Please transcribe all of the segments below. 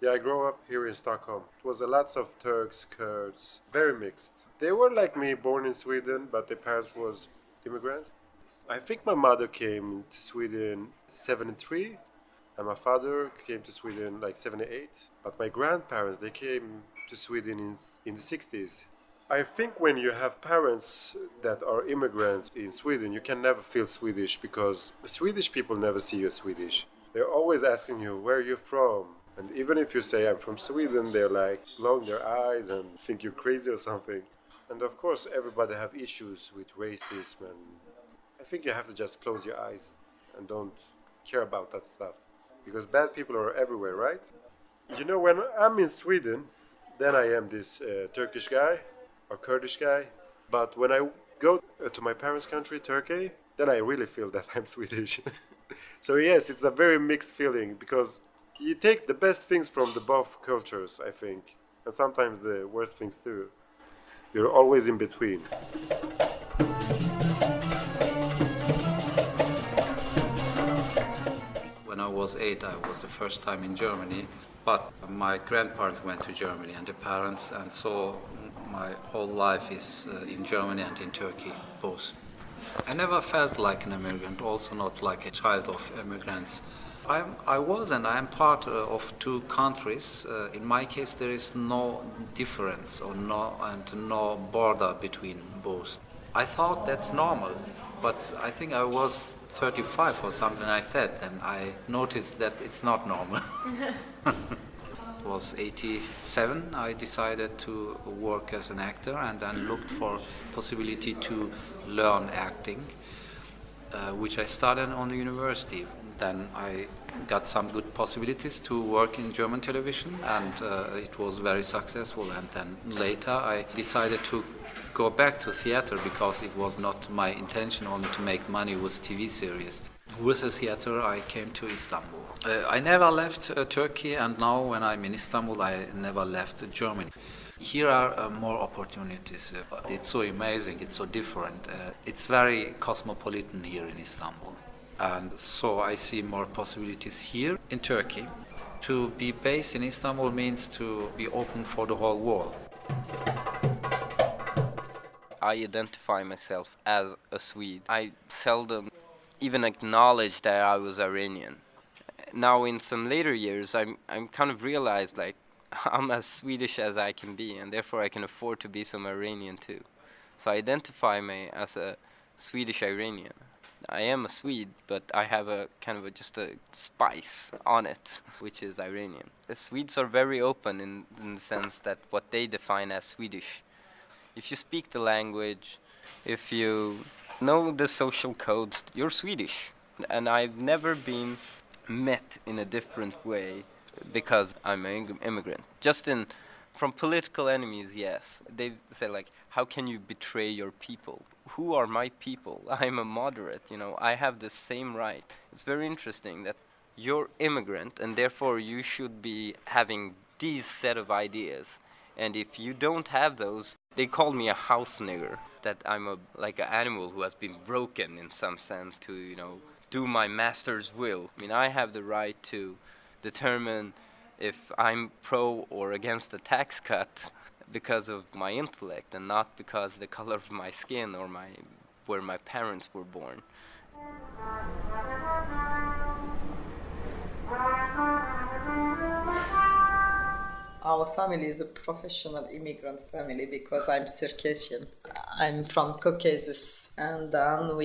Yeah, I grew up here in Stockholm. It was a lots of Turks, Kurds, very mixed. They were like me, born in Sweden, but their parents was immigrants. I think my mother came to Sweden 73, and my father came to Sweden like 78. But my grandparents, they came to Sweden in the 60s. I think when you have parents that are immigrants in Sweden, you can never feel Swedish because Swedish people never see you as Swedish. They're always asking you, where are you from? And even if you say I'm from Sweden, they're like blowing their eyes and think you're crazy or something. And of course, everybody have issues with racism, and I think you have to just close your eyes and don't care about that stuff because bad people are everywhere, right? You know, when I'm in Sweden, then I am this Turkish guy or Kurdish guy. But when I go to my parents' country, Turkey, then I really feel that I'm Swedish. So yes, it's a very mixed feeling because you take the best things from the both cultures, I think, and sometimes the worst things too. You're always in between. When I was 8, I was the first time in Germany, but my grandparents went to Germany and the parents, and so my whole life is in Germany and in Turkey, both. I never felt like an immigrant, also not like a child of immigrants. I was and I am part of two countries. In my case, there is no difference or no border between both. I thought that's normal, but I think I was 35 or something like that, and I noticed that it's not normal. It was 87, I decided to work as an actor and then looked for possibility to learn acting, which I started on the university. Then I got some good possibilities to work in German television, and it was very successful. And then later I decided to go back to theater because it was not my intention only to make money with TV series. With the theater I came to Istanbul. I never left Turkey, and now when I'm in Istanbul I never left Germany. Here are more opportunities. It's so amazing, it's so different. It's very cosmopolitan here in Istanbul. And so I see more possibilities here in Turkey. To be based in Istanbul means to be open for the whole world. I identify myself as a Swede. I seldom even acknowledge that I was Iranian. Now in some later years I'm kind of realized like I'm as Swedish as I can be, and therefore I can afford to be some Iranian too. So I identify me as a Swedish Iranian. I am a Swede, but I have a kind of just a spice on it, which is Iranian. The Swedes are very open in the sense that what they define as Swedish. If you speak the language, if you know the social codes, you're Swedish. And I've never been met in a different way because I'm an immigrant. From political enemies, yes. They say like, how can you betray your people? Who are my people? I'm a moderate, I have the same right. It's very interesting that you're immigrant and therefore you should be having these set of ideas. And if you don't have those, they call me a house nigger, that I'm like an animal who has been broken in some sense to, do my master's will. I mean, I have the right to determine if I'm pro or against a tax cut because of my intellect and not because the color of my skin or where my parents were born. Our family is a professional immigrant family because I'm Circassian. I'm from Caucasus, and then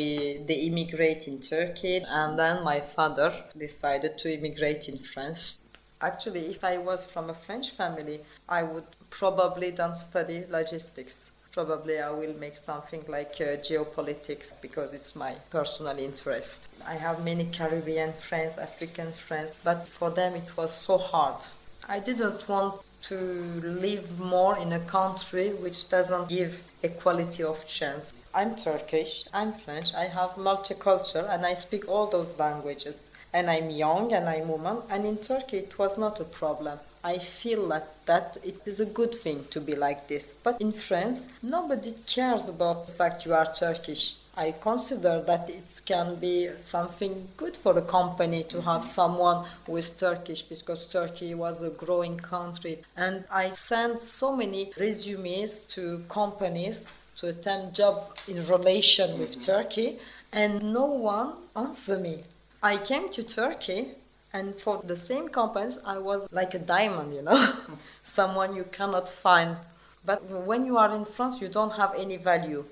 they immigrate in Turkey, and then my father decided to immigrate in France. Actually, if I was from a French family, I would probably don't study logistics. Probably I will make something like geopolitics because it's my personal interest. I have many Caribbean friends, African friends, but for them it was so hard. I didn't want to live more in a country which doesn't give equality of chance. I'm Turkish, I'm French, I have multicultural and I speak all those languages. And I'm young and I'm woman, and in Turkey it was not a problem. I feel that it is a good thing to be like this. But in France, nobody cares about the fact you are Turkish. I consider that it can be something good for the company to have someone who is Turkish, because Turkey was a growing country. And I sent so many resumes to companies to attempt job in relation with Turkey, and no one answered me. I came to Turkey, and for the same companies, I was like a diamond, someone you cannot find. But when you are in France, you don't have any value.